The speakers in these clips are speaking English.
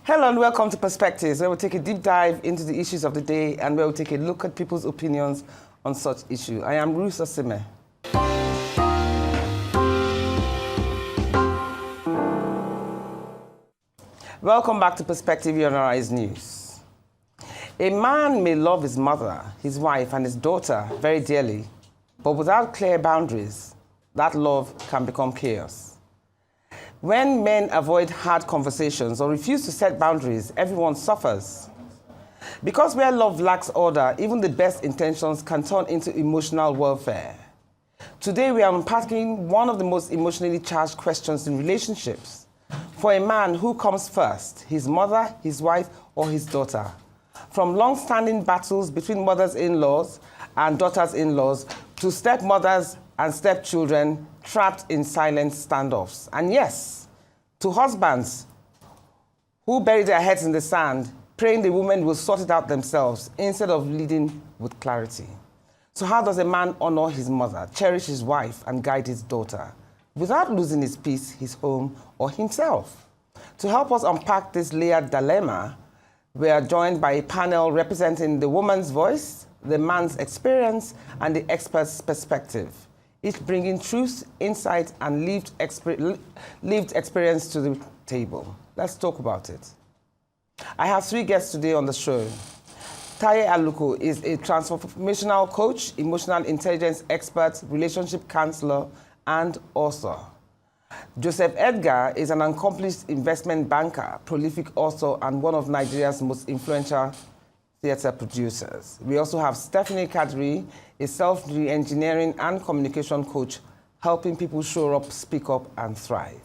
Hello and welcome to Perspectives, where we take a deep dive into the issues of the day and where we take a look at people's opinions on such issues. I am Ruth Osime. Welcome back to Perspective on Arise News. A man may love his mother, his wife, and his daughter very dearly, but without clear boundaries, that love can become chaos. When men avoid hard conversations or refuse to set boundaries, everyone suffers. Because where love lacks order, even the best intentions can turn into emotional warfare. Today, we are unpacking one of the most emotionally charged questions in relationships. For a man, who comes first, his mother, his wife, or his daughter? From long-standing battles between mothers-in-laws and daughters-in-laws to stepmothers and stepchildren trapped in silent standoffs. And yes, to husbands who bury their heads in the sand, praying the women will sort it out themselves instead of leading with clarity. So how does a man honor his mother, cherish his wife, and guide his daughter without losing his peace, his home, or himself? To help us unpack this layered dilemma, we are joined by a panel representing the woman's voice, the man's experience, and the expert's perspective, each bringing truth, insight, and lived experience to the table. Let's talk about it. I have three guests today on the show. Taiye Aluko is a transformational coach, emotional intelligence expert, relationship counselor, and author. Joseph Edgar is an accomplished investment banker, prolific author, and one of Nigeria's most influential theatre producers. We also have Kadiri, a self-re-engineering and communication coach, helping people show up, speak up, and thrive.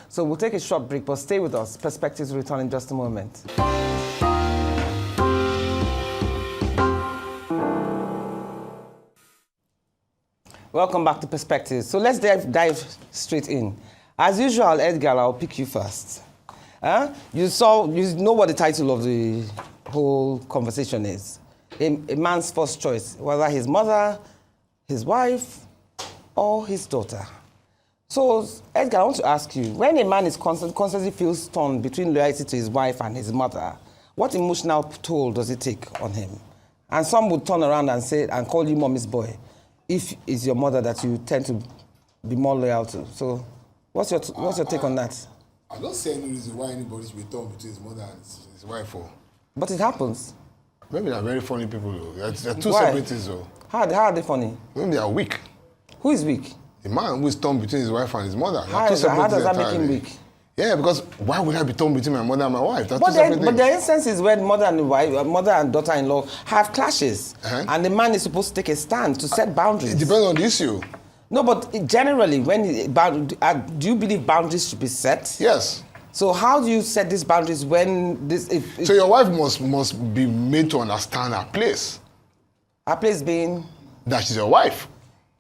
So we'll take a short break, but stay with us. Perspectives will return in just a moment. Welcome back to Perspectives. So let's dive straight in. As usual, Edgar, I'll pick you first. You know what the title of the whole conversation is. A man's first choice, whether his mother, his wife, or his daughter. So, Edgar, I want to ask you, when a man is constantly feels torn between loyalty to his wife and his mother, what emotional toll does it take on him? And some would turn around and say, and call you mommy's boy, if it's your mother that you tend to be more loyal to. So, what's your take on that? I don't see any reason why anybody should be torn between his mother and his wife. But it happens. Maybe they're very funny people, though. They're two Why? separate things, though. How are they funny? Maybe they are weak. Who is weak? The man who is torn between his wife and his mother. How does that make him weak? Yeah, because why would I be torn between my mother and my wife? That's But two separate things. there are instances where mother and daughter-in-law have clashes, and the man is supposed to take a stand to set boundaries. It depends on the issue. No, but generally, do you believe boundaries should be set? Yes. So how do you set these boundaries when this... So your wife must be made to understand her place. Her place being? That she's your wife.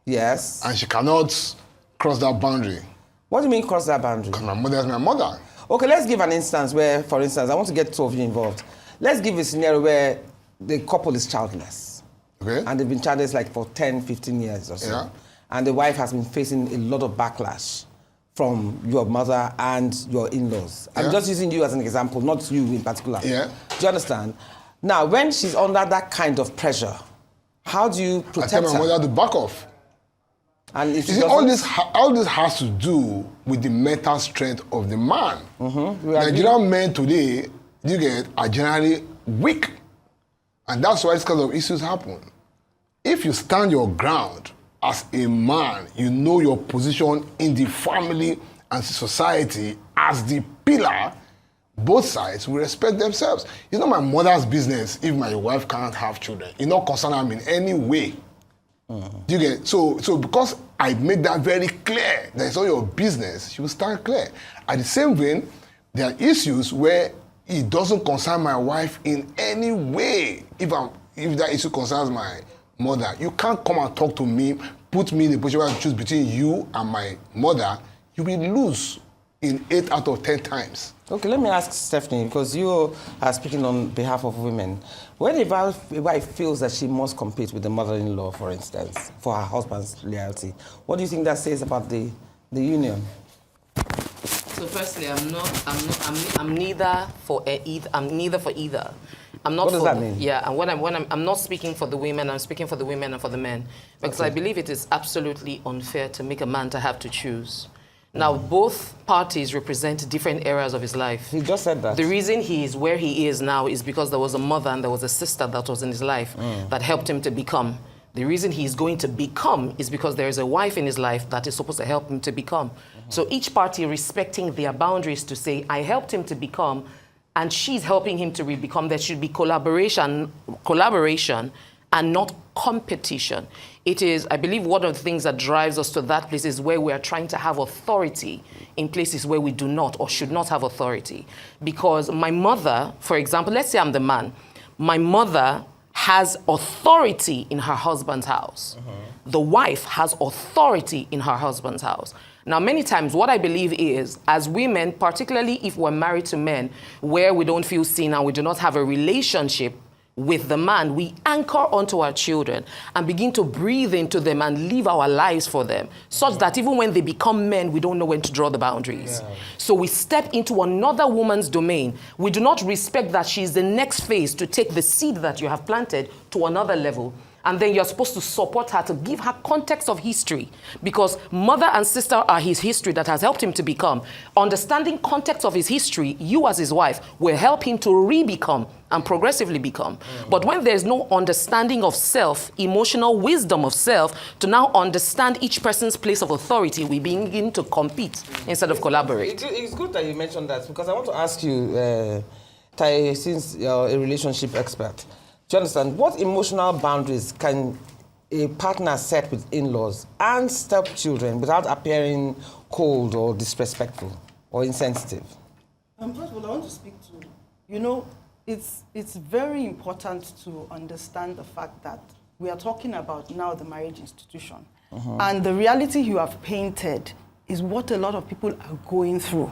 Yes. And she cannot cross that boundary. What do you mean cross that boundary? Because my mother is my mother. Okay, let's give an instance where, for instance, I want to get two of you involved. Let's give a scenario where the couple is childless. Okay. And they've been childless like for 10, 15 years or so. Yeah. And the wife has been facing a lot of backlash from your mother and your in-laws. Yeah. I'm just using you as an example, not you in particular. Yeah. Do you understand? Now, when she's under that kind of pressure, how do you protect her? I tell my mother to back off. And if you see, all this has to do with the mental strength of the man. Mm-hmm. Nigerian men today, are generally weak. And that's why this kind of issues happen. If you stand your ground as a man, you know your position in the family and society as the pillar, both sides will respect themselves. It's not my mother's business if my wife can't have children. It not concern me in any way. Do you get it? So because I made that very clear that it's not your business, she will stand clear. At the same vein, there are issues where it doesn't concern my wife in any way. If that issue concerns my mother, you can't come and talk to me, put me in a position where I choose between you and my mother. You will lose in 8 out of 10 times. Okay, let me ask Stephanie, because you are speaking on behalf of women. When a wife feels that she must compete with the mother-in-law, for instance, for her husband's loyalty, what do you think that says about the union? So firstly, I'm neither for either. I'm neither for either. I'm not. What does for, that mean? Yeah, and I'm not speaking for the women. I'm speaking for the women and for the men, because I believe it is absolutely unfair to make a man to have to choose. Now, both parties represent different areas of his life. He just said that. The reason he is where he is now is because there was a mother and there was a sister that was in his life that helped him to become. The reason he's going to become is because there is a wife in his life that is supposed to help him to become. So each party respecting their boundaries to say, I helped him to become, and she's helping him to become. There should be collaboration and not competition. It is, I believe, one of the things that drives us to that place is where we are trying to have authority in places where we do not or should not have authority. Because my mother, for example, let's say I'm the man, my mother has authority in her husband's house. The wife has authority in her husband's house. Now, many times what I believe is, as women, particularly if we're married to men, where we don't feel seen and we do not have a relationship with the man, we anchor onto our children and begin to breathe into them and live our lives for them, such that even when they become men, we don't know when to draw the boundaries. Yeah. So we step into another woman's domain. We do not respect that she's the next phase to take the seed that you have planted to another level. And then you're supposed to support her, to give her context of history, because mother and sister are his history that has helped him to become. Understanding context of his history, you as his wife will help him to re-become and progressively become. But when there's no understanding of self, emotional wisdom of self, to now understand each person's place of authority, we begin to compete instead of collaborate. It's good that you mentioned that, because I want to ask you, Taiye, since you're a relationship expert, do you understand, what emotional boundaries can a partner set with in-laws and stepchildren without appearing cold or disrespectful or insensitive? First of all, I want to speak to, it's very important to understand the fact that we are talking about now the marriage institution. And the reality you have painted is what a lot of people are going through.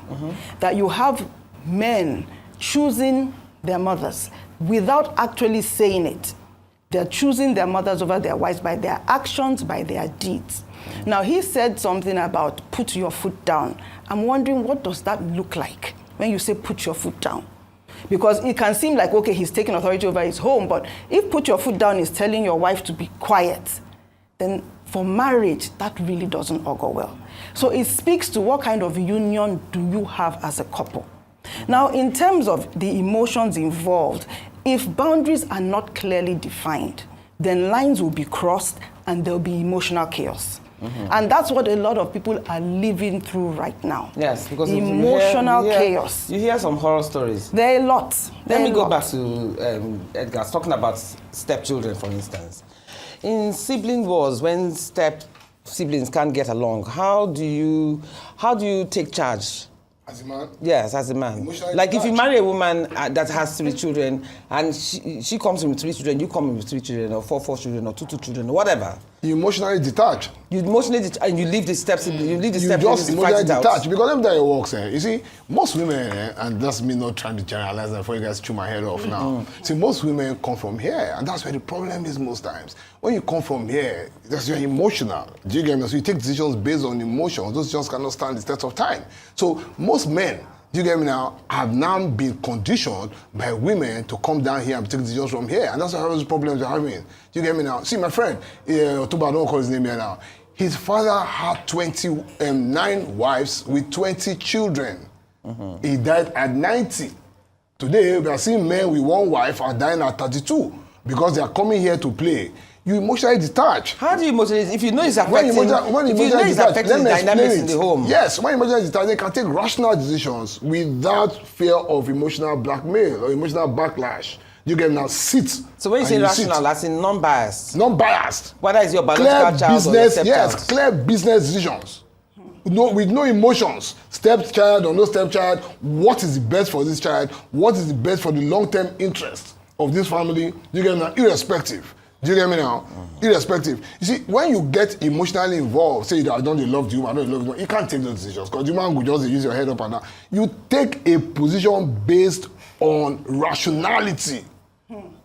That you have men choosing their mothers without actually saying it. They're choosing their mothers over their wives by their actions, by their deeds. Now, he said something about put your foot down. I'm wondering, what does that look like when you say put your foot down? Because it can seem like, okay, he's taking authority over his home, but if put your foot down is telling your wife to be quiet, then for marriage, that really doesn't augur well. So it speaks to what kind of union do you have as a couple. Now, in terms of the emotions involved, if boundaries are not clearly defined, then lines will be crossed and there'll be emotional chaos. And that's what a lot of people are living through right now. Yes, because emotional chaos. You hear some horror stories. There are lots. Let me go back to Edgar, talking about stepchildren, for instance. In sibling wars, when step siblings can't get along, how do you take charge? As a man? Yes, as a man. Like if you marry a woman that has 3 children, and she comes in with 3 children, you come in with 3 children, or 4 children, or 2 children, or whatever. You emotionally detach. You emotionally detach, and you leave the steps. You leave the steps. You just emotionally detach, because let me tell you what works. You see, most women, and that's me not trying to generalize that before you guys chew my head off now. See, most women come from here, and that's where the problem is most times. When you come from here, that's you're emotional. Do you get me? So you take decisions based on emotions. Those decisions cannot stand the test of time. So most men, do you get me now, have now been conditioned by women to come down here and take decisions from here. And that's why those problems are having. Do you get me now? See, my friend, Otuba, I don't call his name here now. His father had 29 wives with 20 children. He died at 90. Today, we are seeing men with 1 wife are dying at 32 because they are coming here to play. You emotionally detach. How do you emotionally, if you know it's affecting, the dynamics in the home? Yes, when emotionally detached, they can take rational decisions without fear of emotional blackmail or emotional backlash. You get now sit. So when you say rational, that's in non-biased. Non-biased. Whether it's your biological child or your stepchild. Yes, clear business decisions. With no emotions. Stepchild or no stepchild, what is the best for this child? What is the best for the long-term interest of this family? You get now, irrespective. Do you get me now? Irrespective. You see, when you get emotionally involved, say, I don't love you, I don't love you, you can't take those decisions because the man will just use your head up and down. You take a position based on rationality.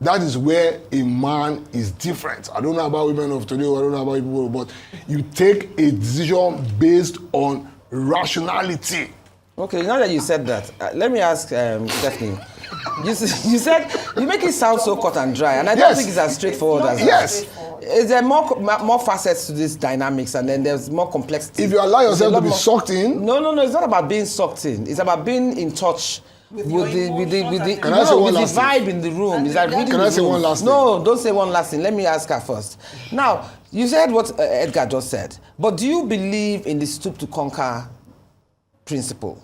That is where a man is different. I don't know about women of today, or I don't know about people, but you take a decision based on rationality. Okay, now that you said that, let me ask Stephanie. You said, you make it sound so cut and dry, and I don't think it's as straightforward as that. Yes. Is there more facets to these dynamics, and then there's more complexity? If you allow yourself to be sucked in... No, it's not about being sucked in. It's about being in touch with the vibe in the room. Is that reading Can I say one last thing? No, don't say one last thing. Let me ask her first. Now, you said what Edgar just said, but do you believe in the stoop to conquer principle,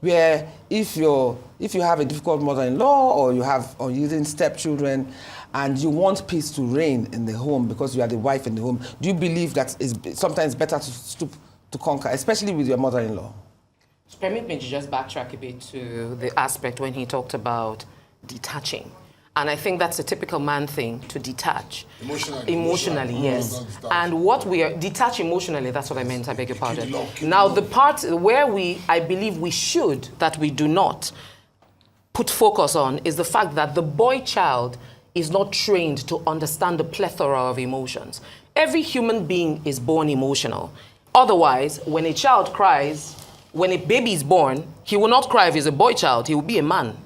where if you have a difficult mother-in-law or you're using stepchildren and you want peace to reign in the home because you are the wife in the home, do you believe that it's sometimes better to stoop to conquer, especially with your mother-in-law? Permit me to just backtrack a bit to the aspect when he talked about detaching. And I think that's a typical man thing, to detach. Emotionally, yes. And what we are, detach emotionally, that's what I meant, I beg your pardon. Now, the part where I believe we should, that we do not put focus on, is the fact that the boy child is not trained to understand the plethora of emotions. Every human being is born emotional. Otherwise, when a child cries, when a baby is born, he will not cry if he's a boy child, he will be a man.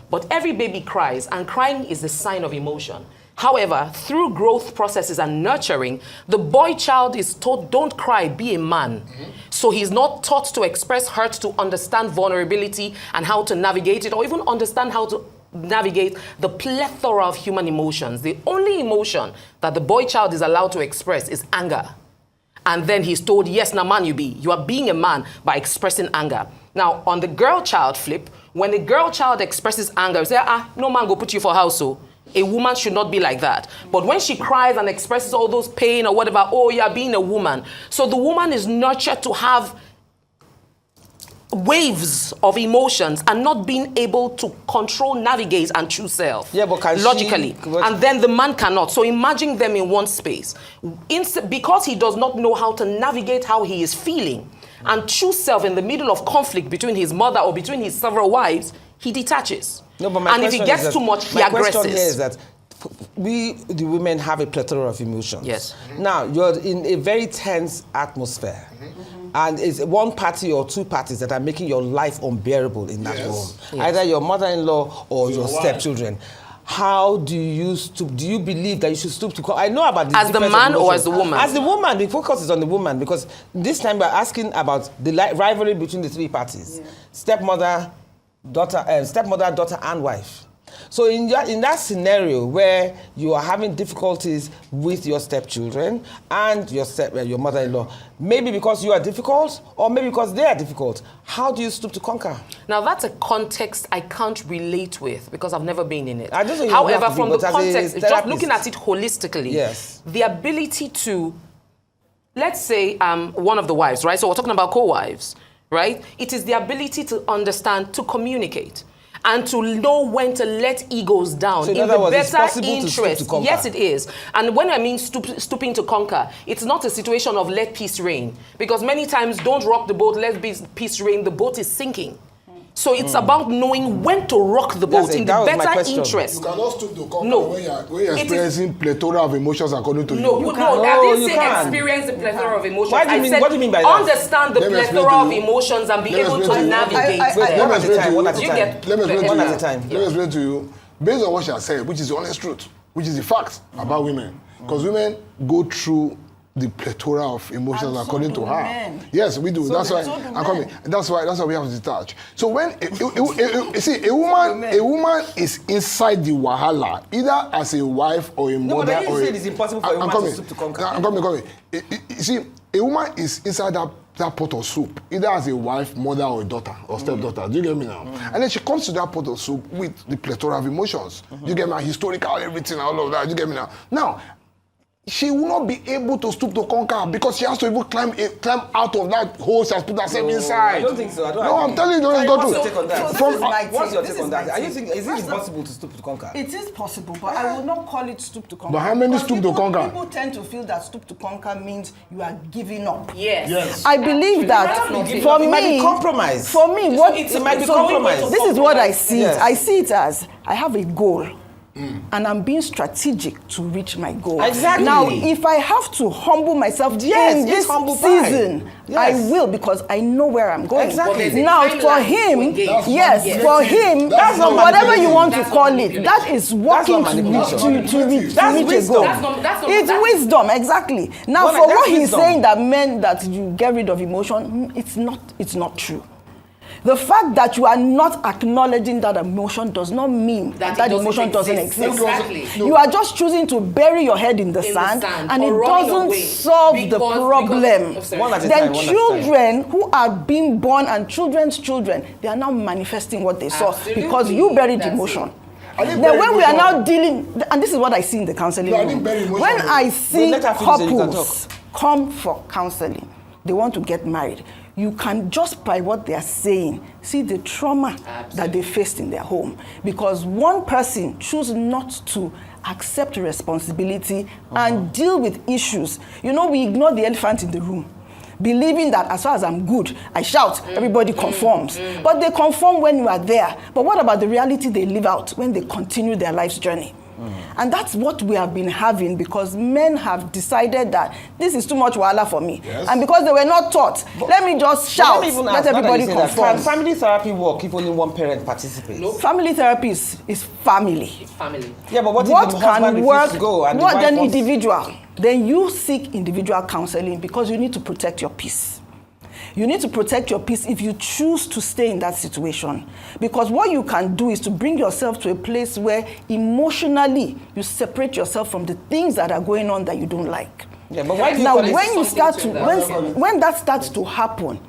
But every baby cries, and crying is a sign of emotion. However, through growth processes and nurturing, the boy child is taught, don't cry, be a man. So he's not taught to express hurt, to understand vulnerability and how to navigate it, or even understand how to navigate the plethora of human emotions. The only emotion that the boy child is allowed to express is anger. And then he's told, yes, now man you be. You are being a man by expressing anger. Now, on the girl child flip, when a girl child expresses anger, you say, no man go put you for house, so. A woman should not be like that. But when she cries and expresses all those pain or whatever, oh, you are being a woman. So the woman is nurtured to have waves of emotions and not being able to control, navigate, and choose self. Yeah, but logically. And then the man cannot. So imagine them in one space. Because he does not know how to navigate how he is feeling and choose self in the middle of conflict between his mother or between his several wives, he detaches. No, but my and if he gets too much, he aggresses. My question here is that we, the women, have a plethora of emotions. Yes. Now, you're in a very tense atmosphere. And it's one party or two parties that are making your life unbearable in that home. Yes. Either your mother-in-law or your stepchildren. How do you stoop? Do you believe that you should stoop to call? I know about this. As the man or as the woman? As the woman. The focus is on the woman, because this time we're asking about the rivalry between the three parties. Yeah. Stepmother, daughter, and wife. So in that scenario where you are having difficulties with your stepchildren and your mother-in-law, maybe because you are difficult or maybe because they are difficult, how do you stoop to conquer? Now that's a context I can't relate with because I've never been in it. However, from the context, just looking at it holistically, yes, the ability to, let's say one of the wives, right? So we're talking about co-wives, right? It is the ability to understand, to communicate, and to know when to let egos down in the better interest. Yes, it is. And when I mean stooping to conquer, it's not a situation of let peace reign. Because many times, don't rock the boat, let peace reign, the boat is sinking. So it's about knowing when to rock the boat in the better interest. You cannot stoop to conquer when you're experiencing plethora of emotions according to you. I didn't say experience the plethora of emotions. What do you mean by that? Understand the plethora of emotions and be able to navigate them. One at a time. Let me explain to you, based on what she has said, which is the honest truth, which is the fact about women. Because women go through the plethora of emotions according to her. Men. Yes, we do. That's why we have to detach. So when a woman is inside the wahala, either as a wife or a mother, but you said it's impossible for a woman to stoop to conquer. I'm coming. You see, a woman is inside that pot of soup, either as a wife, mother, or daughter, or stepdaughter. Do you get me now? And then she comes to that pot of soup with the plethora of emotions. Do you get me now? Historical, everything, all of that. Do you get me now? Now, she will not be able to stoop to conquer because she has to even climb out of that hole she has put herself inside. I don't think so. I'm telling you, don't go through. What's your take on that? Is it impossible to stoop to conquer? It is possible, but I will not call it stoop to conquer. But how many stoop to conquer? People tend to feel that stoop to conquer means you are giving up. Yes. I believe that for me, it might be compromise. For me, it might be compromise. This is what I see. Yes. I see it as I have a goal. and I'm being strategic to reach my goal. Exactly. Now, if I have to humble myself in this humble pie. season, Yes. I will, because I know where I'm going. Exactly. Now, There's a for timeline him, to engage. yes, for him, That's not whatever you manipulating. want to That's call not it, that is working not to manipulation. reach That's a wisdom. goal. That's not- It's wisdom, exactly. Now, Well, for that's what he's wisdom. saying that meant that you get rid of emotion, it's not true. The fact that you are not acknowledging that emotion does not mean That that, it doesn't emotion doesn't exist. exist. Exactly. You are just choosing to bury your head in the sand, and it or running doesn't away solve the because- problem. oh, sorry. One at a Then time, one at a time. children who are being born and children's children, they are now manifesting what they saw Absolutely. because you buried That's emotion. I didn't Then bury when we are emotion. now dealing, and this is what I see in the counseling No, I room. didn't bury emotion. When I see let her finish and you can couples come for counseling, they want to get married. You can just by what they are saying see the trauma that they faced in their home, because one person choose not to accept responsibility and deal with issues. You know, we ignore the elephant in the room, believing that as far as I'm good, I shout, everybody conforms. But they conform when you are there. But what about the reality they live out when they continue their life's journey? And that's what we have been having, because men have decided that this is too much wahala for me. Yes. And because they were not taught, let me just shout, Let me even let ask, now that everybody you say that, conform. can family therapy work if only one parent participates? No. Family therapy is family. Family. Yeah, but what if What the husband can refuses work, to go and the what wife then wants- individual? Then you seek individual counseling, because you need to protect your peace. You need to protect your peace if you choose to stay in that situation. Because what you can do is to bring yourself to a place where emotionally you separate yourself from the things that are going on that you don't like. Yeah, but why do you Now, connect when you something start to to, that? when that starts to happen,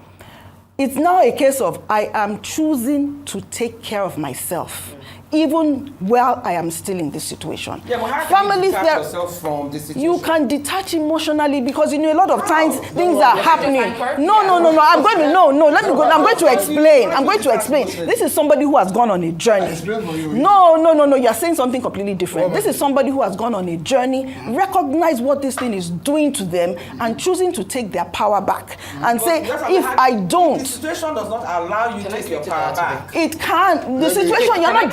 it's now a case of I am choosing to take care of myself, even while I am still in this situation. Yeah, but how can you detach ther- yourself from this situation? You can detach emotionally, because you know a lot of times things no, are no, happening. no, No. I'm going to let me go. I'm going to explain. I'm going to explain. This is somebody who has gone on a journey. Explain for you. No. You're saying something completely different. This is somebody who has gone on a journey, recognize what this thing is doing to them, and choosing to take their power back and say, if I the don't, situation does not allow you to Can I take your speak to power that back. it can't. The situation, can I speak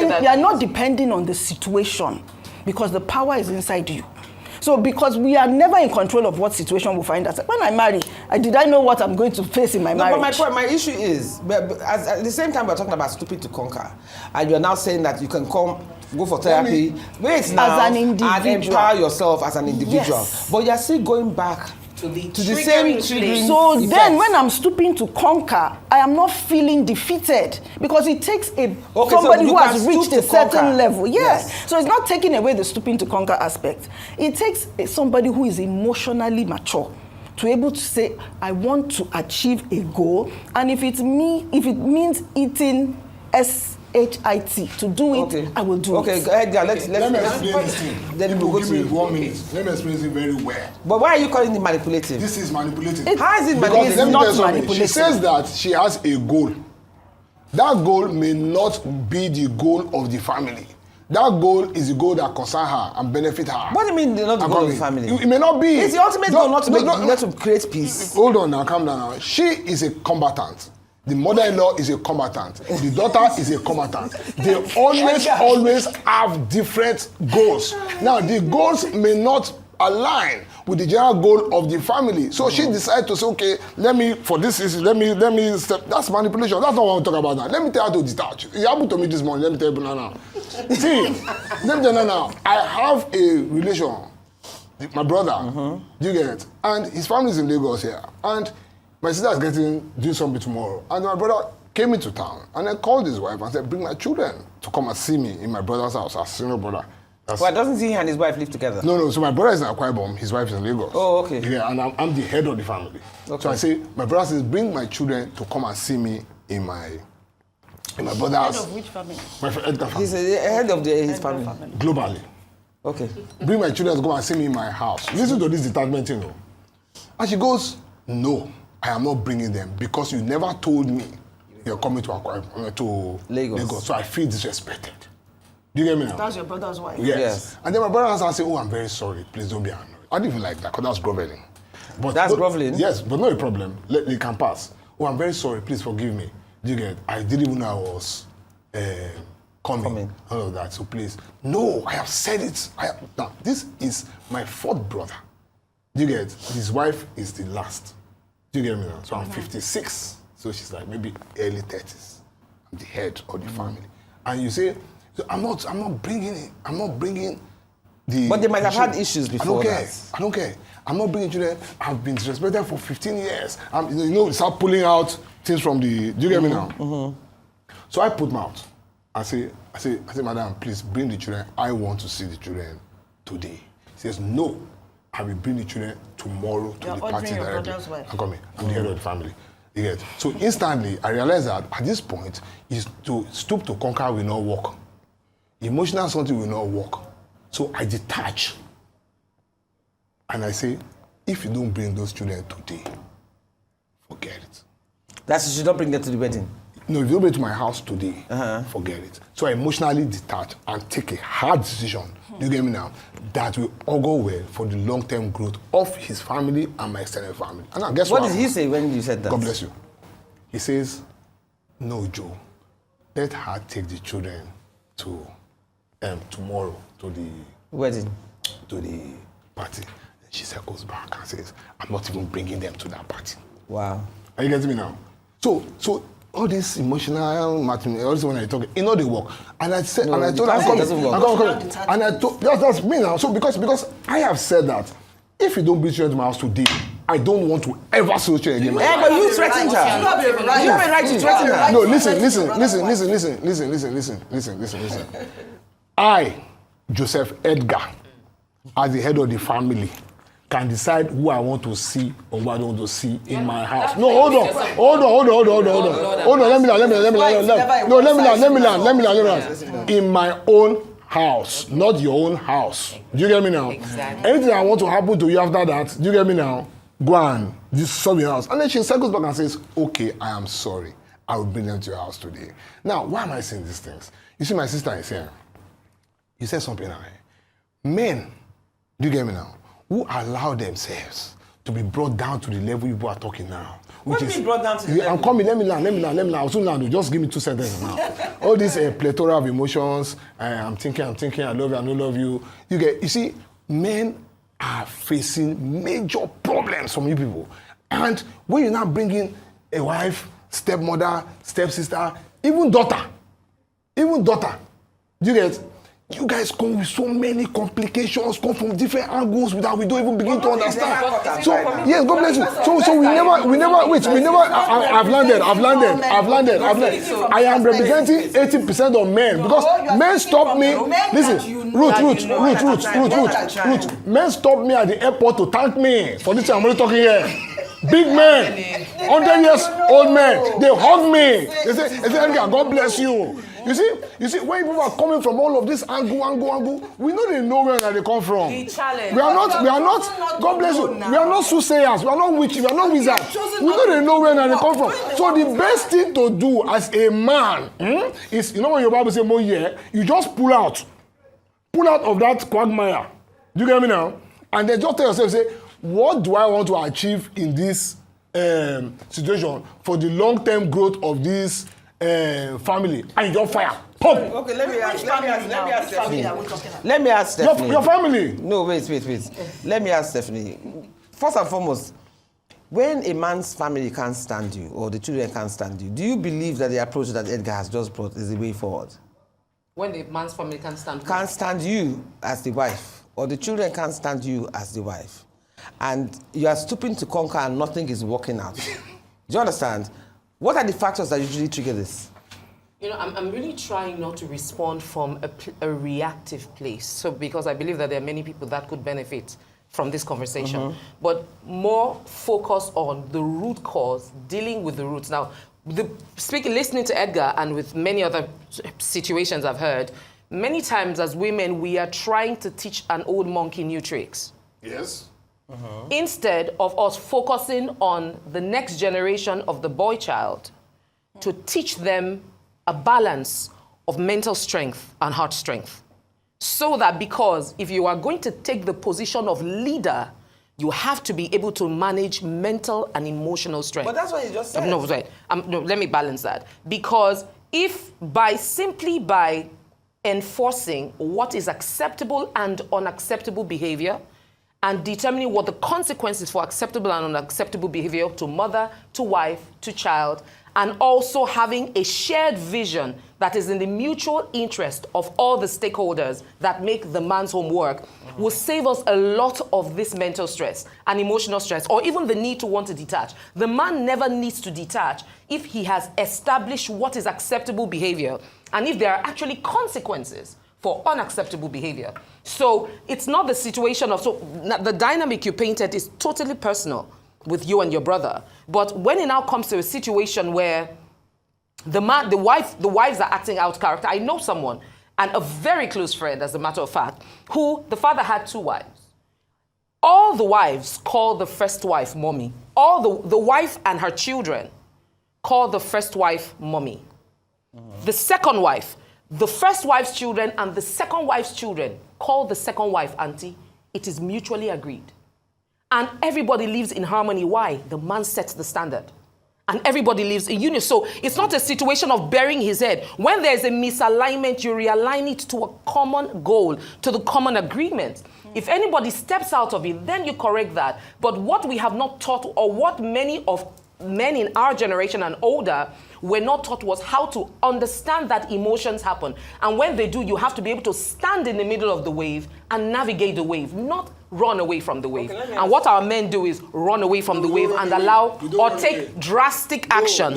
to that? you're not depending on the situation, because the power is inside you. So because we are never in control of what situation we find ourselves. When I marry, did I know what I'm going to face in my No, marriage? but my point, my issue is, at the same time we're talking about stupid to conquer, and you're now saying that you can go for therapy, wait now, an individual. and empower yourself as an individual. Yes. But you're still going back To the same triggering triggering place. So effects. then when I'm stooping to conquer, I am not feeling defeated, because it takes somebody so who you has can reached stoop a to certain conquer. level. Yes. Yes. So it's not taking away the stooping to conquer aspect. It takes somebody who is emotionally mature to be able to say, I want to achieve a goal, and if it means eating SHIT to do it, Okay. I will do Okay, it. go ahead, yeah, let's Let me explain this thing. Then People, we'll go give me to 1 minute. Let me explain it very well. But why are you calling it manipulative? This is manipulative. How is it Because manipulative? let me not tell you something. She manipulative. says that she has a goal. That goal may not be the goal of the family. That goal is the goal that concern her and benefit her. What do you mean they're not the I'm goal of the coming. family? It may not be. It's the ultimate goal not to make, no. not to create peace. Hold on now, calm down now. She is a combatant. The mother-in-law is a combatant. The daughter is a combatant. They always have different goals. Now, the goals may not align with the general goal of the family. So she decided to say, okay, let me step. That's manipulation. That's not what I'm talking about now. Let me tell her to detach. It happened to me this morning. Let me tell you now. See, let me tell you now. I have a relation with my brother. Do you get it? And his family is in Lagos here. And my sister is doing something tomorrow. And my brother came into town and I called his wife and said, bring my children to come and see me in my brother's house, our senior brother. Well, doesn't he and his wife live together? No, so my brother is in Akwa Ibom, his wife is in Lagos. Oh, okay. Yeah, and I'm the head of the family. Okay. So I say, my brother says, bring my children to come and see me in my brother's Head of which family? my friend Edgar family. He's the head of his family. Globally. Okay. Bring my children to come and see me in my house. Listen to this detachment, you know. And she goes, no, I am not bringing them because you never told me you're coming to Akwa Ibom, to Lagos. So I feel disrespected. Do you get me now? That's your brother's wife. Yes. And then my brother answered and said, oh, I'm very sorry. Please don't be annoyed. I didn't even like that because that's groveling. But That's groveling? Yes, but not a problem. It can pass. Oh, I'm very sorry. Please forgive me. Do you get it? I didn't even know I was coming. All of that. So please, no, I have said it. Now, this is my fourth brother. Do you get? His wife is the last. Do you get me now? So I'm 56. So she's like maybe early 30s. I'm the head of the family. And you say, so I'm not bringing the... But they might have had issues before I don't care. I'm not bringing children. I've been disrespected for 15 years. Start pulling out things from the... Do you get me now? So I put my out. I say, madam, please bring the children. I want to see the children today. He says, no, I will bring the children tomorrow to the party directly. I'm coming. I'm the head of the family. You get? So instantly, I realized that at this point, is to stoop to conquer will not work. Emotional something will not work. So I detach. And I say, if you don't bring those children today, forget it. That you should not bring them to the wedding. No, if you don't bring it to my house today, forget it. So I emotionally detach and take a hard decision. You get me now? That will all go well for the long-term growth of his family and my extended family. And now, guess what? What did he say when you said that? God bless you. He says, no, Joe, let her take the children to tomorrow to the wedding, to the party. And she circles back and says, I'm not even bringing them to that party. Wow. Are you getting me now? So all this emotional material, all this when I talk, they work. And I said, and I told her, and I told, that's me now. So because I have said that if you don't bring children to my house today, I don't want to ever see those children again. Yeah, but you threatened her. You have a right to threaten her. No, listen. I, Joseph Edgar, as the head of the family, can decide who I want to see or who I don't want to see in my house. No, hold on. Let me learn. In my own house, not your own house. Do you get me now? Exactly. Anything I want to happen to you after that, do you get me now? Go on, just solve your house. And then she circles back and says, okay, I am sorry. I will bring them to your house today. Now, why am I saying these things? You see, my sister is here. You said something now. Men, do you get me now? Who allow themselves to be brought down to the level you are talking now. What do you mean brought down to the level? I'm coming, let me learn. I'll soon learn. Just give me 2 sentences now. All these plethora of emotions, I'm thinking, I love you, I don't love you. You see, men are facing major problems from you people. And when you're now bringing a wife, stepmother, stepsister, even daughter, you get, you guys come with so many complications, come from different angles that we don't even begin to understand. So, yes, God bless you. So we never, I've landed. I am representing 80% of men because men stop me. Listen, Ruth. Men stop me at the airport to thank me for this I'm only talking here. Big men, 100 years old men, they hug me. They say, Edgar, God bless you. You see, when people are coming from all of this angle, we know they know where they come from. We are not, God bless you, we are not soothsayers, we are not witches, we are not wizards. We know they know where they come from. So the best thing to do as a man is, you know when your Bible says, you just pull out of that quagmire. Do you get me now? And then just tell yourself, say, what do I want to achieve in this situation for the long-term growth of this family? And you just fire. Pump. Okay, let me ask Stephanie. Your family. No, wait. Let me ask Stephanie. First and foremost, when a man's family can't stand you or the children can't stand you, do you believe that the approach that Edgar has just brought is the way forward? When the man's family can't stand you as the wife, or the children can't stand you as the wife, and you are stooping to conquer and nothing is working out. Do you understand? What are the factors that usually trigger this? You know, I'm really trying not to respond from a reactive place. So because I believe that there are many people that could benefit from this conversation, but more focus on the root cause, dealing with the roots. Now, listening to Edgar and with many other situations I've heard, many times as women, we are trying to teach an old monkey new tricks. Yes. Instead of us focusing on the next generation of the boy child to teach them a balance of mental strength and heart strength. So that because if you are going to take the position of leader, you have to be able to manage mental and emotional strength. But that's what you just said. No, right. No, let me balance that. Because if simply by enforcing what is acceptable and unacceptable behavior and determining what the consequences for acceptable and unacceptable behavior to mother, to wife, to child, and also having a shared vision that is in the mutual interest of all the stakeholders that make the man's home work will save us a lot of this mental stress and emotional stress, or even the need to want to detach. The man never needs to detach if he has established what is acceptable behavior and if there are actually consequences for unacceptable behavior. So it's not the situation of, so the dynamic you painted is totally personal with you and your brother. But when it now comes to a situation where the wives are acting out character, I know someone, and a very close friend, as a matter of fact, who the father had 2 wives. All the wives call the first wife mommy. All the wife and her children call the first wife mommy. The second wife, the first wife's children and the second wife's children call the second wife auntie. It is mutually agreed. And everybody lives in harmony. Why? The man sets the standard. And everybody lives in union. So it's not a situation of burying his head. When there's a misalignment, you realign it to a common goal, to the common agreement. If anybody steps out of it, then you correct that. But what we have not taught, or what many of men in our generation and older were not taught, was how to understand that emotions happen. And when they do, you have to be able to stand in the middle of the wave and navigate the wave, not run away from the wave. Okay, and what our men do is run away from the wave and allow or take drastic action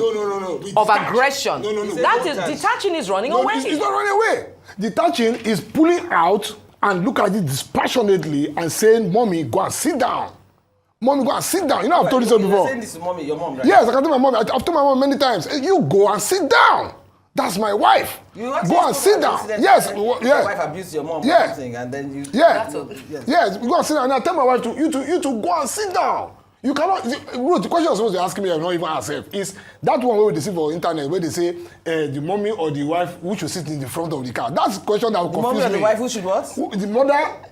of aggression. That is, detaching is running away. It's not running away. Detaching is pulling out and look at it dispassionately and saying, Mommy, go and sit down. Mommy, go and sit down. You know, I've told you so before. You're saying this to mommy, your mom, right? Yes, I can tell my mom. I've told my mom many times. Hey, you go and sit down. That's my wife. Go and sit down. Yes, your wife abused your mom or something, and then you... Yes, go and sit down. And I tell my wife, you to go and sit down. You cannot... Ruth, the question you're supposed to ask me, I'm not even herself, is that one where we see for internet, where they say the mommy or the wife who should sit in the front of the car. That's the question that will confuse me. The mommy and the wife who should what?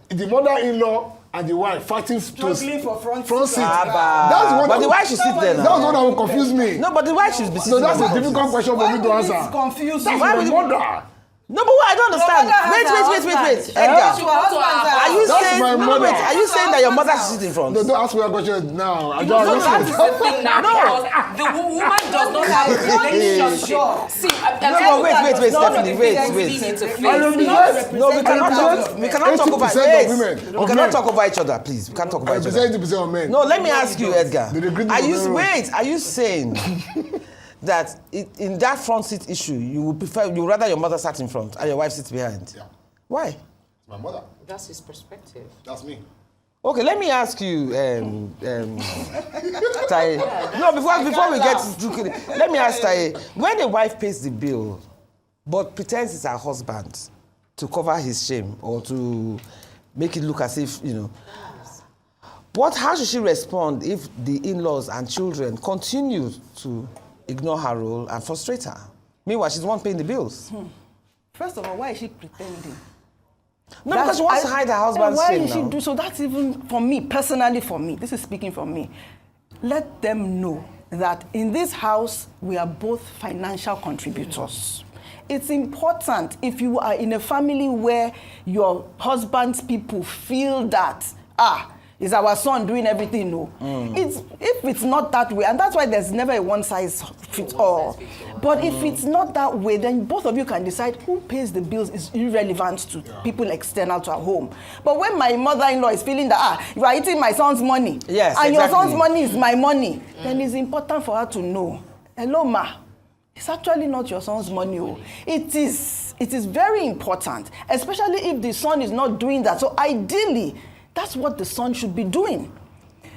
The mother-in-law and the wife fighting struggling for front seat. That's what. But the wife should sit there now. That's what that will confuse me. No, but the wife should be sitting. So that's a difficult question for me to answer. It's confusing. That's my mother. No, but I don't understand. Wait, Edgar. Are you saying? My mother. Wait, are you saying that your mother should sit in front? No, don't ask me that question now. I No, just that is the thing now. Because the woman does not have a relationship. See, wait, Stephanie, wait. No, we cannot talk over women. We cannot talk over each other, please. We can't talk over each other. 80% of men. No, let me ask you, Edgar. Are you saying that in that front seat issue, you would rather your mother sat in front and your wife sits behind? Yeah. Why? It's my mother. That's his perspective. That's me. Okay, let me ask you, Taiye. No, before we get to let me ask Taiye. When a wife pays the bill, but pretends it's her husband to cover his shame or to make it look as if, how should she respond if the in-laws and children continue to ignore her role and frustrate her? Meanwhile, she's the one paying the bills. First of all, why is she pretending? No, because she wants to hide her husband's shame. Why is she do so? That's even for me, personally for me. This is speaking for me. Let them know that in this house, we are both financial contributors. It's important if you are in a family where your husband's people feel that, is our son doing everything? No. If it's not that way, and that's why there's never a one-size-fits-all. But if it's not that way, then both of you can decide who pays the bills is irrelevant to people external to our home. But when my mother-in-law is feeling that, you are eating my son's money, and your son's money is my money, then it's important for her to know, hello, ma, it's actually not your son's money. It is very important, especially if the son is not doing that. So ideally, that's what the son should be doing.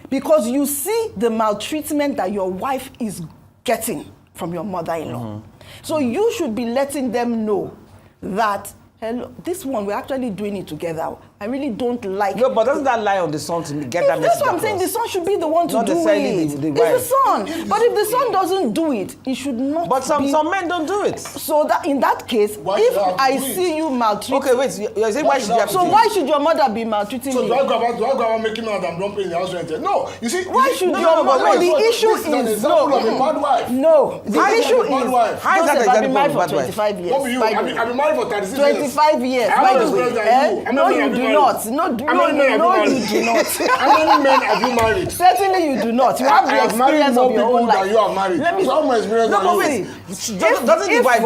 Because you see the maltreatment that your wife is getting from your mother-in-law. So you should be letting them know that, hello, this one, we're actually doing it together. I really don't like. No, but doesn't that lie on the son to get that message? That's what I'm saying. The son should be the one to Not do necessarily it. the It's wife. the son. But if the son doesn't do it, it should not. But some be. men don't do it. So that in that case, Why if should I I do it? see you maltreat. Okay, wait. You're saying why should you have to So do it? why should your mother be maltreating So me? do I go about making out that I'm not paying the house rent? No, you see. Why should no, your no, mother? but No, the wait, issue this is an is example of a bad wife. No, the How is issue that a bad is. wife? How is that Joseph, I've example been married of a for bad wife? 25 years. What be you? by the I've way. been married for 36 years. 25 years, How by many the way. experience than you? How No, many you have do married? not. No, How many men have no, you you married? do not. How many men have you married? Certainly you do not. You have I the have married experience more of your people own than life. you have married. Let me So how much experience No, than but you? wait. Doesn't the wife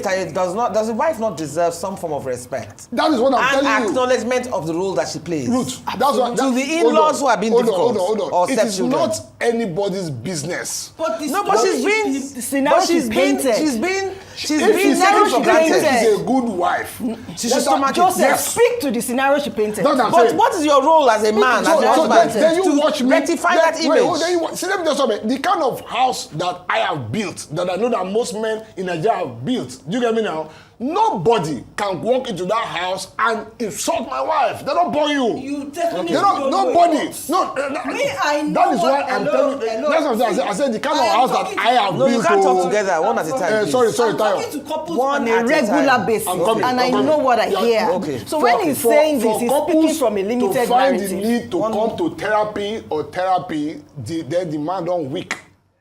Taiye, does the wife not deserve some form of respect? That is what I'm And telling you. acknowledgement of the role that she plays. Ruth, that's what. To the in-laws who are being difficult. Hold on. Or It is stepchildren. not anybody's business. But No, but she's been. the scenario But she's been. painted. She's been If taken narrow for she granted. painted. She's a good wife. She Let should still her- mark it. Joseph, Yes. speak to the scenario she painted. That's what I'm But saying. what is your role as a man, as a So husband, then you watch to me rectify then- that wait, image? then you see, let me tell you something. The kind of house that I have built, that I know that most men in Nigeria have built. Do you get me now? Nobody can walk into that house and insult my wife. They don't bore you. You definitely They don't. don't know Nobody. it. No. Me, I know That is why what- I'm hello, telling you. hello. That's what I'm saying. I said the kind of I am house that talking I to- have No, built. you can't talk oh, together one at a time. sorry, I'm Tayo. talking to couples One on at a a regular time. basis, I'm coming, and I'm I coming. know what I Yeah, hear. okay. So when he's saying this, he's speaking from a to limited find narrative. the need to come to therapy, then the man don't weak.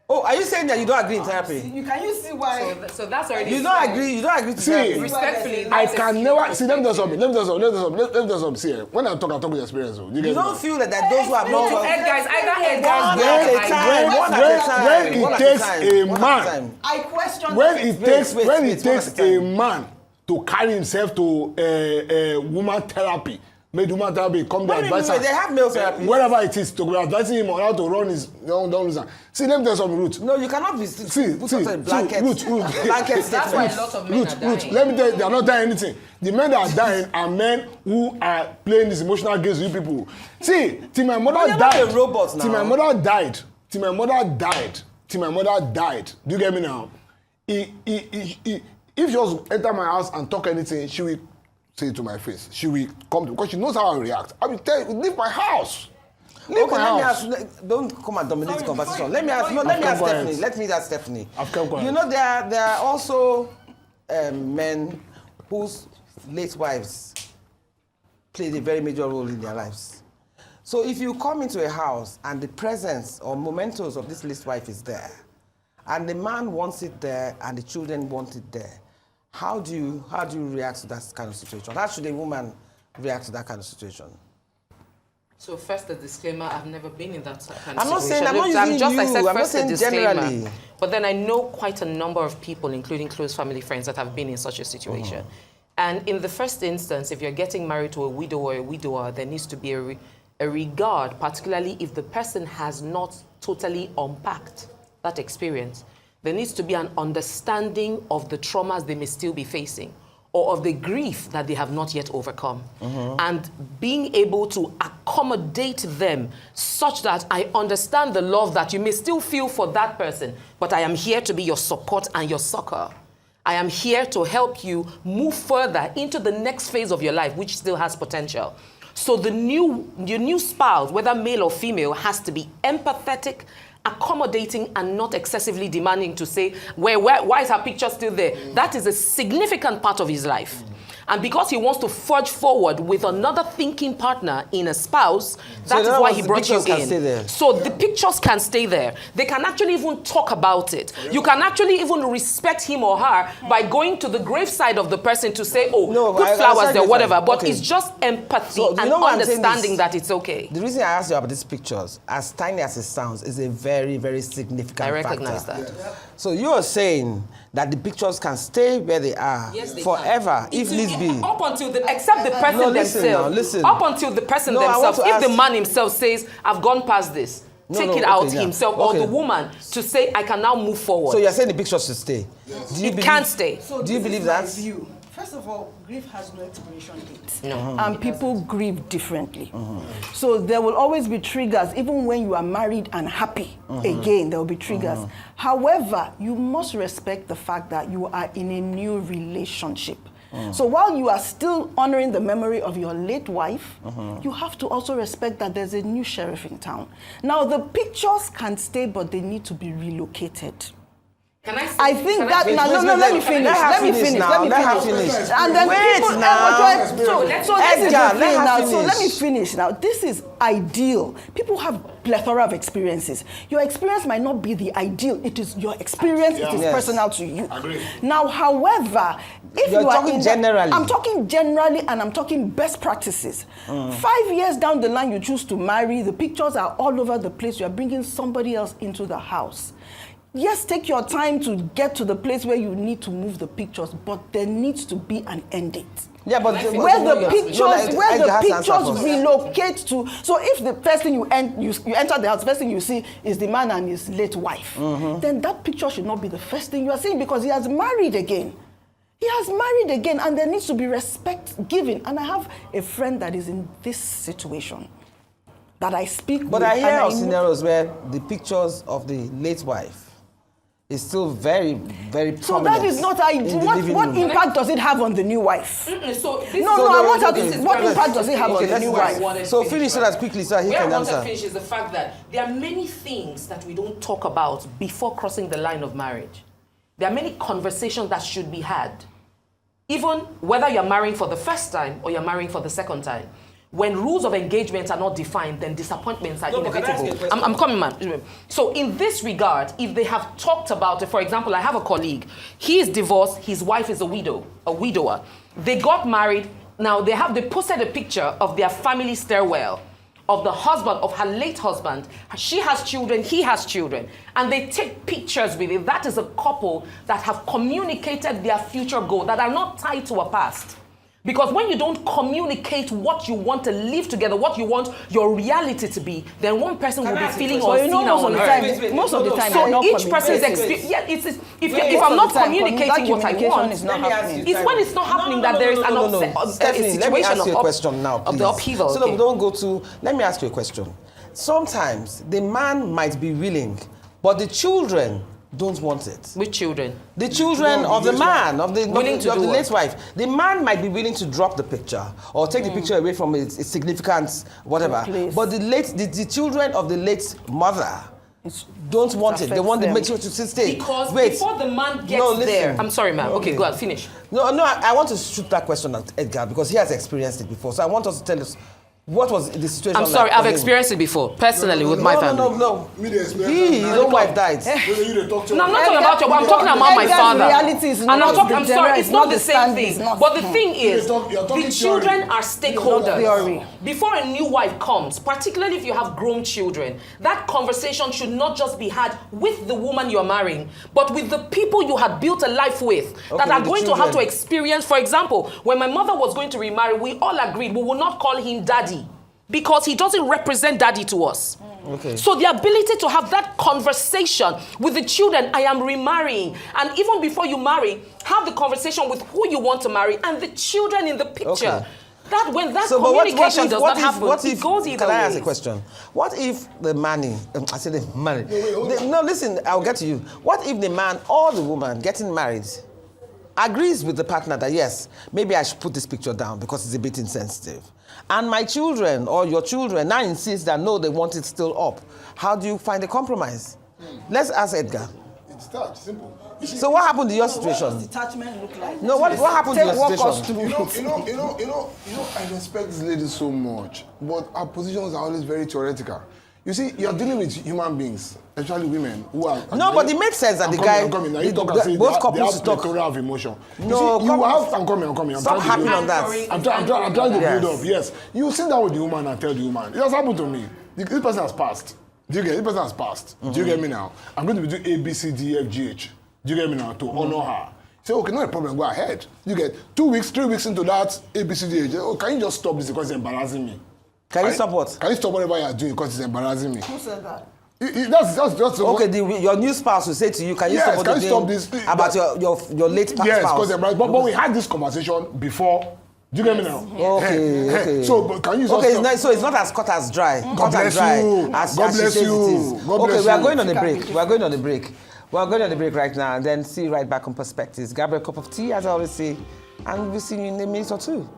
Oh, are you saying that you don't agree in therapy? Can you see why? So that's already. You don't agree. You don't agree to See, therapy. Respectfully, I that's a can few never see. Let me tell you perspectives. something. See, when I talk with experience. You get You me? don't feel that those who have No, not. Edgar, it's either One Edgar's at a wife. time. One at a time. when One it at takes time. a One at man- time. I question When that. it Wait, takes wait, when wait, it takes one at a a time. man to carry himself to woman therapy, make woman therapy come to Wait, advise wait, they have male therapy. whatever it is to be advising him on how to run his don't listen. See, let me tell you something, Ruth. No, you cannot be put out a blanket. Ruth. Blanket That's why statement. a lot of men are dying. Let me tell you, they are not dying anything. The men that are dying are men who are playing this emotional games with you people. See, till my mother you're not died. a robot now. Till my mother died. Do you get me now? If she was to enter my house and talk anything, she will say it to my face. She will come to, because she knows how I react. I will tell you, leave my house. Leave Okay, my let me house. ask. Don't come and dominate the Sorry, conversation. before Let me ask. No, you- let me I've ask kept Stephanie. quiet. Let me ask Stephanie. I've kept quiet. You know, there are also men whose late wives played a very major role in their lives. So if you come into a house and the presence or mementos of this late wife is there, and the man wants it there and the children want it there, how do you react to that kind of situation? How should a woman react to that kind of situation? So first, a disclaimer: I've never been in that kind of I'm not situation. saying- I'm not Look, using I said you. I'm not first a saying disclaimer. generally. But then I know quite a number of people, including close family friends, that have been in such a situation. And in the first instance, if you're getting married to a widow or a widower, there needs to be a regard, particularly if the person has not totally unpacked that experience. There needs to be an understanding of the traumas they may still be facing, or of the grief that they have not yet overcome. And being able to accommodate them such that I understand the love that you may still feel for that person, but I am here to be your support and your succor. I am here to help you move further into the next phase of your life, which still has potential. So your new spouse, whether male or female, has to be empathetic, accommodating, and not excessively demanding to say, why is her picture still there? That is a significant part of his life. And because he wants to forge forward with another thinking partner in a spouse, that is why he brought you in. So the pictures can stay there. They can actually even talk about it. You can actually even respect him or her by going to the graveside of the person to say, oh, No, put I flowers there, said whatever. that. But Okay. it's just empathy So, you and know why I'm saying understanding this? that it's okay. The reason I asked you about these pictures, as tiny as it sounds, is a very, very significant I recognize factor. that. So you are saying that the pictures can stay where they are forever, if needs be. Up until except the person No, listen themselves. now, listen. Up until the person No, I want themselves. to If the ask- man himself says, I've gone past this, take it out himself, or Okay. the woman to say, I can now move forward. So you're saying the pictures should stay? Yes. It can't stay. So Do you this believe is my that? view. First of all, grief has no expiration date. No. And people grieve differently. So there will always be triggers, even when you are married and happy. Again, there will be triggers. However, you must respect the fact that you are in a new relationship. So while you are still honoring the memory of your late wife, you have to also respect that there's a new sheriff in town. Now, the pictures can stay, but they need to be relocated. Can I say, I think that Wait, now, wait, no, wait, let me let finish. her Let me finish finish. now, Let me let her finish. finish. And then Wait people, now. so this is Edgar, the let thing her now. So let me finish. finish now. This is ideal. People have plethora of experiences. Your experience might not be the ideal. It is your experience. It is Yes. personal to you. Agree. Now, however, if You're you are talking in generally. I'm talking generally, and I'm talking best practices. 5 years down the line, you choose to marry. The pictures are all over the place. You are bringing somebody else into the house. Yes, take your time to get to the place where you need to move the pictures, but there needs to be an end date. Yeah, but Where the pictures relocate. relocate to. So if the first thing you enter the house, first thing you see is the man and his late wife, then that picture should not be the first thing you are seeing, because he has married again. He has married again, and there needs to be respect given. And I have a friend that is in this situation that I speak with. But I hear and of scenarios where the pictures of the late wife is still very, very So prominent. that is not in the what living what room. impact does it have on the new wife? So this No, is- I want her okay. to. What impact does it have on the let's new go. wife? So finish so that quickly so he Where I can want to answer. finish is the fact that there are many things that we don't talk about before crossing the line of marriage. There are many conversations that should be had. Even whether you're marrying for the first time or you're marrying for the second time. When rules of engagement are not defined, then disappointments are No, but can I ask you a inevitable. question? I'm coming, man. So in this regard, if they have talked about it, for example, I have a colleague. He is divorced. His wife is a widower. They got married. Now they posted a picture of their family stairwell, of the husband, of her late husband. She has children, he has children. And they take pictures with it. That is a couple that have communicated their future goal, that are not tied to a past. Because when you don't communicate what you want to live together, what you want your reality to be, then one person will be feeling So you know, unseen most of and the unheard. time, most of the time, So I'm not each person's communicating. experience, yeah, it's Most if of I'm the not time, communicating what I communication want, is not Let me ask happening. you, it's when it's not happening that there is an a Stephanie, let me situation ask you a of question now, please. of the upheaval. So Okay. don't go to. Let me ask you a question. Sometimes the man might be willing, but the children don't want it. With children. The children No, of the late man, of the Willing to of do the what? late wife. The man might be willing to drop the picture or take the picture away from its significance, whatever. Place. But the children of the late mother don't want it. They want the affects picture to stay. Because Wait. before the man gets No, listen. there, I'm sorry, ma'am. Okay, go ahead, finish. No, I want to shoot that question at Edgar because he has experienced it before. So I want us to tell us what was the situation. I'm sorry, like I've for him? experienced it before, personally, with my family. No. Me the experience. His own wife died. No, I'm not talking about your. I'm talking about my Edgar's father. reality is And not I'm talking. the I'm general, sorry, it's it's not not the the same standard, thing. it's not- But the thing is, You're talking the children theory. are stakeholders. Theory. Before a new wife comes, particularly if you have grown children, that conversation should not just be had with the woman you're marrying, but with the people you had built a life with that are with the going to have to children. experience. For example, when my mother was going to remarry, we all agreed we will not call him daddy, because he doesn't represent daddy to us. Okay. So the ability to have that conversation with the children, I am remarrying. And even before you marry, have the conversation with who you want to marry and the children in the picture. Okay. That when that So, but communication does not happen, what it if, goes either can I ask a ways. question? What if the man, I said the man. No, listen, I'll get to you. What if the man or the woman getting married agrees with the partner that yes, maybe I should put this picture down because it's a bit insensitive. And my children or your children now insist that no, they want it still up. How do you find a compromise? Let's ask Edgar. It's that simple. You see, So what happened to your What does situation? detachment look like? No, what happened to Take your what cost situation? to I respect this lady so much, but our positions are always very theoretical. You see, you're dealing with human beings, especially women who are. No, but it makes sense that the guy- I'm coming. Now the- you talk the- and say both they couples have should talk. plethora of emotion. You No, see, you have. I'm coming. I'm Stop trying to happing build- on that. I'm trying to Yes. build up. Yes, you sit down with the woman and tell the woman. It has happened to me. This person has passed. Do you get? This person has passed. Do you get me now? I'm going to be doing A, B, C, D, F, G, H. Do you get me now? To honor her. Say, okay, not a problem. Go ahead. You get 2 weeks, 3 weeks into that A, B, C, D, H. Oh, can you just stop this because it's embarrassing me? Can you stop what? Can you stop whatever you are doing because it's embarrassing me? Who said that? That's Okay, your new spouse will say to you, can you Yes, stop what can you you're stop doing this? about your late Yes, spouse? because but we had this conversation before. Do you get me now? Okay. So, but can you just Okay, stop? so it's not as cut as dry. God cut bless and dry you. as God she bless says you. it is. God Okay, bless we are you. going on a It can break. be We are going on a break. We are going on a break right now, and then see you right back on Perspectives. Grab a cup of tea, as I always say. and we'll see you in a minute or two.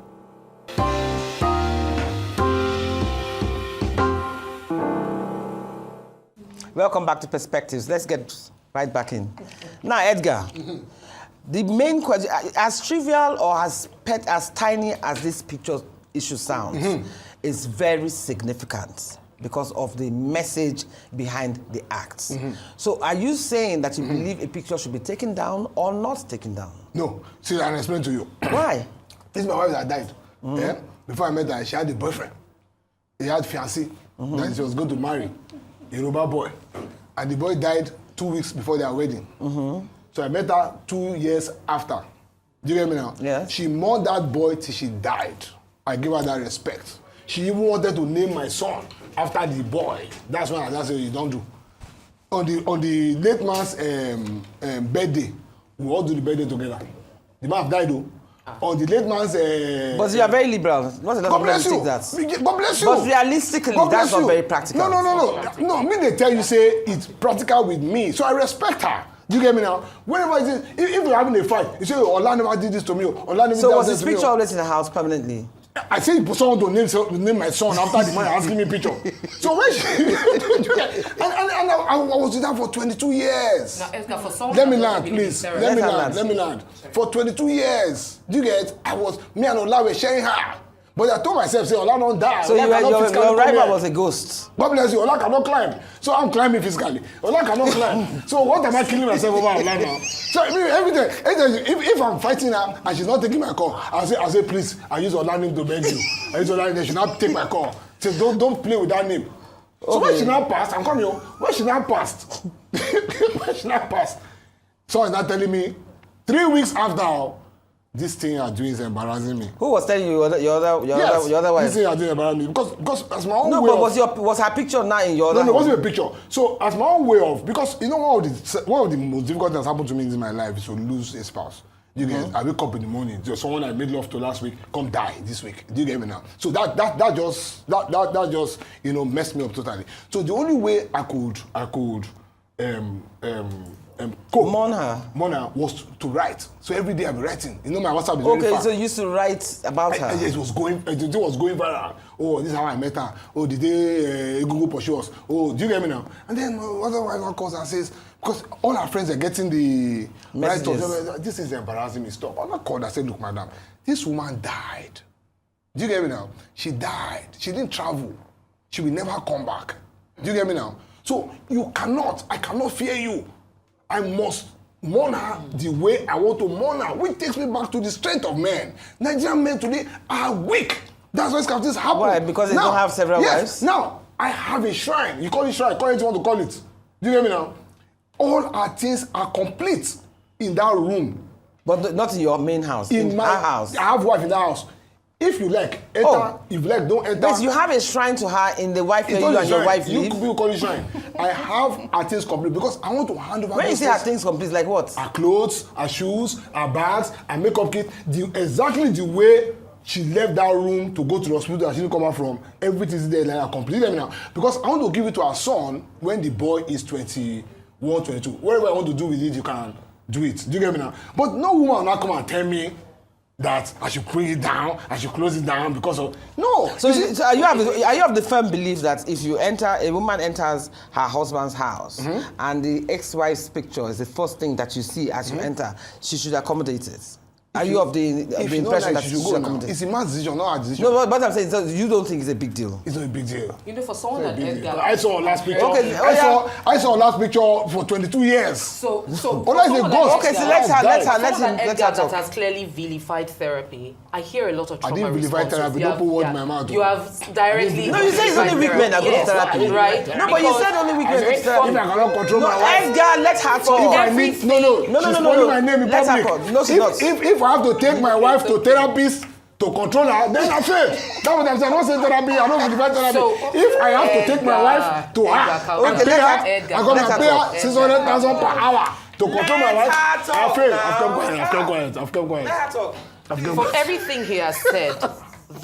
Welcome back to Perspectives. Let's get right back in. Now, Edgar, the main question, as trivial or as pet, as tiny as this picture issue sounds, is very significant because of the message behind the acts. So are you saying that you believe a picture should be taken down or not taken down? No. See, I'll explain to you. Why? This is my wife that died. Yeah? Before I met her, she had a boyfriend. He had fiancé that she was going to marry, a Yoruba boy. And the boy died 2 weeks before their wedding. So I met her 2 years after. Do you get me now? Yes. She mourned that boy till she died. I give her that respect. She even wanted to name my son after the boy. That's what you don't do. On the late man's birthday, we all do the birthday together. The man died though. On the late man's... But you are very liberal. What's the God bless you. that? God bless you. But realistically, that's not very practical. No, me they tell you say it's practical with me. So I respect her. Do you get me now? Whenever it is, if we're having a fight, you say, Ola never did this to me. Ola never So did was that his to me. picture always in the house permanently? I say someone to name my son after the man asking me picture. So when she... and I was with her for 22 years. Now, Edgar, for someone Let me that land, doesn't believe in please. therapy- Let me land. For 22 years. Do you get? Me and Ola were sharing her. But I told myself, say, Ola don't die. So Ola cannot physically your come rival here. was a ghost. God bless you. Ola cannot climb. So I'm climbing physically. Ola cannot climb. So what am I killing myself over Ola now? So every day, if I'm fighting her and she's not taking my call, I'll say, please, I use Ola name to beg you. I use Ola name, they should not take my call. Say, don't play with that name. So when she now passed, I'm coming home. When she now passed, someone is not telling me 3 weeks after, this thing you are doing is embarrassing me. Who was telling you your other wife? This thing you are doing embarrassing me because as my own No, way but was her picture now in your other No, it home? wasn't a picture. So as my own way of, because you know one of the most difficult things that happened to me in my life is to lose a spouse. You get? I wake up in the morning. There's someone I made love to last week come die this week. Do you get me now? So that just messed me up totally. So the only way I could cope, Mourn her was to write. So every day I'll be writing. You know my WhatsApp is very Okay, fast. so you used to write about her. It was going viral. Oh, this is how I met her. Oh, did they Google pursue us? Oh, do you get me now? And then other wife calls and says, because all our friends are getting the messages. Right, this is embarrassing me. Stop. I'm not called. I said, look, madam, this woman died. Do you get me now? She died. She didn't travel. She will never come back. Do you get me now? So I cannot fear you. I must mourn her the way I want to mourn her, which takes me back to the strength of men. Nigerian men today are weak. That's why this happen. Why? Because they don't have several wives? Now, I have a shrine. You call it shrine, call it what you want to call it. Do you get me now? All our things are complete in that room. But not in your main house, in my house. I have wife in that house. If you like, enter. Oh. If you like, don't enter. But you have a shrine to her in the wife where you and your wife live. You call it shrine. I have our things complete because I want to hand over. When you say her things complete, like what? Our clothes, our shoes, our bags, our makeup kit, exactly the way she left that room to go to the hospital that she didn't come out from. Everything is there like completely now. Because I want to give it to our son when the boy is 21, 22. Whatever I want to do with it, you can do it. Do you get me now? But no woman will not come and tell me that I should bring it down, I should close it down because of... No. So are you of the firm belief that if a woman enters her husband's house and the ex-wife's picture is the first thing that you see as you enter, she should accommodate it? Are you of the impression that she should accommodate? It's a man's decision, not our decision. No, but I'm saying, so you don't think it's a big deal? It's not a big deal. You know, for someone that Edgar... I saw last picture. Okay, I saw last picture for 22 years. So Ola is a ghost. Okay, so let her Edgar talk. that has clearly vilified therapy. I hear a lot of trauma I didn't vilify responses. therapy. Don't put words in my mouth. You have directly... No, you say it's only weak men that go to therapy. Right? No, but you said only weak men go to therapy. If I cannot control my wife... Edgar, let her talk. If I need... No. She's calling my name in Let her public. talk. No, she's not. If I have to take my wife to therapist to control her, then I fail. That's what I'm saying. I don't say therapy. I don't vilify therapy. So, if I have to take my wife to her and pay her, I'm going to pay her 600,000 per hour to control my wife, I fail. I've kept quiet. Let her talk. For everything he has said,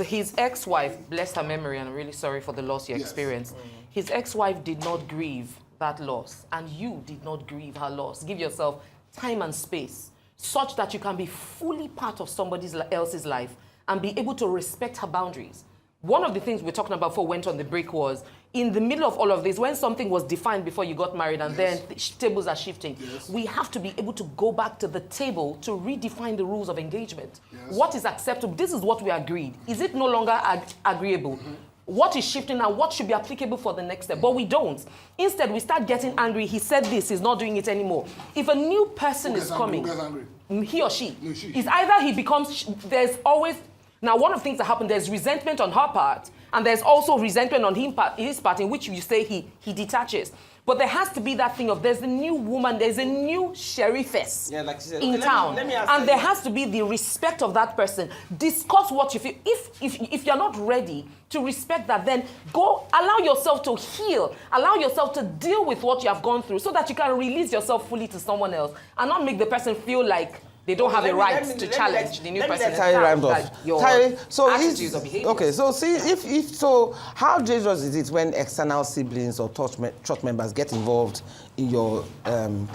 his ex-wife, bless her memory, and I'm really sorry for the loss you experienced, his ex-wife did not grieve that loss, and you did not grieve her loss. Give yourself time and space such that you can be fully part of somebody else's life and be able to respect her boundaries. One of the things we're talking about before we went on the break was, in the middle of all of this, when something was defined before you got married and then tables are shifting, we have to be able to go back to the table to redefine the rules of engagement. What is acceptable? This is what we agreed. Is it no longer agreeable? What is shifting and what should be applicable for the next step? But we don't. Instead, we start getting angry. He said this, he's not doing it anymore. If a new person is coming, he or she, is either he becomes, there's always, now one of the things that happen, there's resentment on her part, and there's also resentment on his part, in which you say he detaches. But there has to be that thing of, there's a new woman, there's a new sheriffess like she said, in town. let me ask and you. there has to be the respect of that person. Discuss what you feel. If you're not ready to respect that, then go, allow yourself to heal. Allow yourself to deal with what you have gone through so that you can release yourself fully to someone else and not make the person feel like they don't have a right to challenge the new person. Taiye, so attitudes or behaviors. okay, so see, if so, how dangerous is it when external siblings or church members get involved in your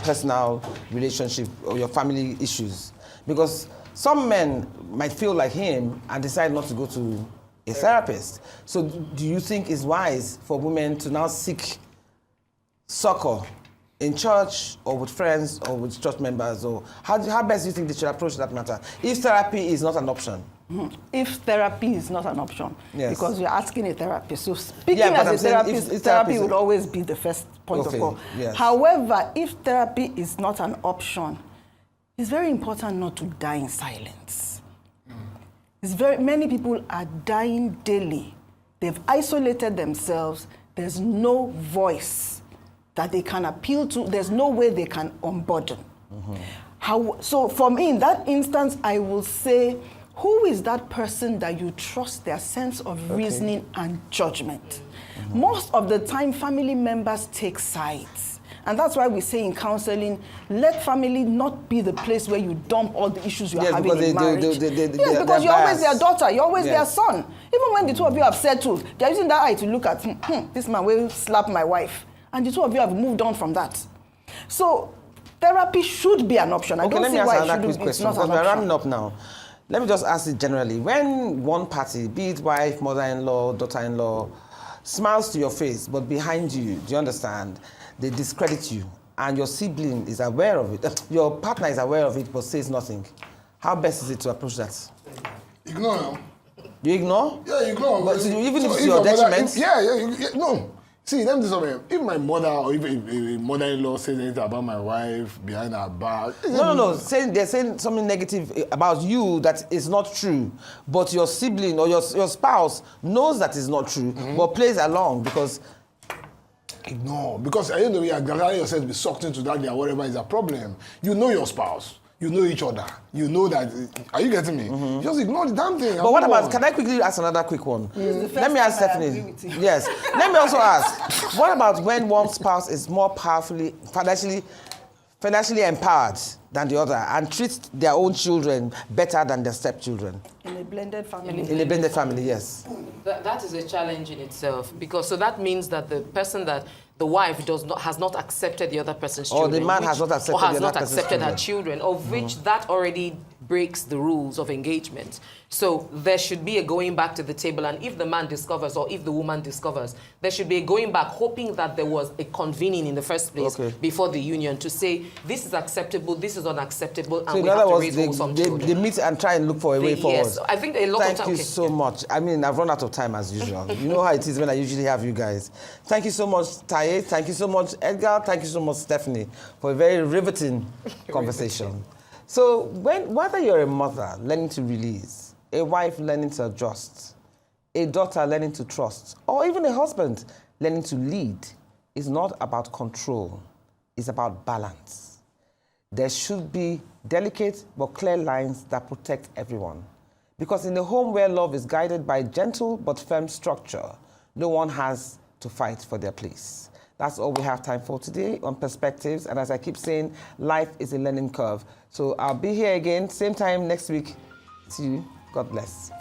personal relationship or your family issues? Because some men might feel like him and decide not to go to a therapist. So do you think it's wise for women to now seek succor in church or with friends or with church members? Or how best do you think they should approach that matter if therapy is not an option? If therapy is not an option, Yes. because we're asking a therapist. So speaking Yeah, but as I'm a saying therapist, if therapy therapy- would always be the first point Okay, of call. yes. However, if therapy is not an option, it's very important not to die in silence. Many people are dying daily. They've isolated themselves. There's no voice that they can appeal to. There's no way they can unburden. So for me, in that instance, I will say, who is that person that you trust their sense of reasoning and judgment? Most of the time, family members take sides. And that's why we say in counseling, let family not be the place where you dump all the issues you're having in marriage. Yes, because you're always their daughter, you're always their son. Even when the two of you have settled, they're using that eye to look at, this man will slap my wife. And the two of you have moved on from that. So therapy should be an option. I don't let me see ask why another it quick shouldn't be. question, It's not because an we're option. running up now. Let me just ask it generally. When one party, be it wife, mother-in-law, daughter-in-law, smiles to your face, but behind you, do you understand, they discredit you, and your sibling is aware of it, your partner is aware of it, but says nothing, how best is it to approach that? Ignore now. You ignore? Yeah, ignore. But so even if it's if your your mother- detriment? no. See, let me do something. If my mother or if a mother-in-law says anything about my wife behind her back... No. They're saying something negative about you that is not true, but your sibling or your spouse knows that is not true, but plays along because... Ignore. Because at the end of the day, you're allowing yourself to be sucked into that or whatever is a problem. You know your spouse. You know each other. You know that... Are you getting me? Just ignore the damn thing. But what about, can I quickly ask another quick one? Let me ask time I agree Stephanie. with you. Yes. Let me also ask, what about when one spouse is more powerfully, financially empowered than the other and treats their own children better than their stepchildren? In a blended family. In a blended family, yes. That is a challenge in itself, because so that means that the person that the wife has not accepted the other person's Or children. the man has not accepted or has the not other person's accepted her children. children, of which that already breaks the rules of engagement. So there should be a going back to the table, and if the man discovers or if the woman discovers, there should be a going back, hoping that there was a convening in the first place before the union to say, this is acceptable, this is unacceptable, and So in we have other to words, raise wholesome they children. meet and try and look for a way forward. Yes, I think a lot Thank of time... you so much. I mean, I've run out of time as usual. You know how it is when I usually have you guys. Thank you so much, Taiye. Thank you so much, Edgar. Thank you so much, Stephanie, for a very riveting conversation. So whether you're a mother learning to release, a wife learning to adjust, a daughter learning to trust, or even a husband learning to lead, it's not about control. It's about balance. There should be delicate but clear lines that protect everyone. Because in a home where love is guided by gentle but firm structure, no one has to fight for their place. That's all we have time for today on Perspectives. And as I keep saying, life is a learning curve. So I'll be here again, same time next week. See you. God bless.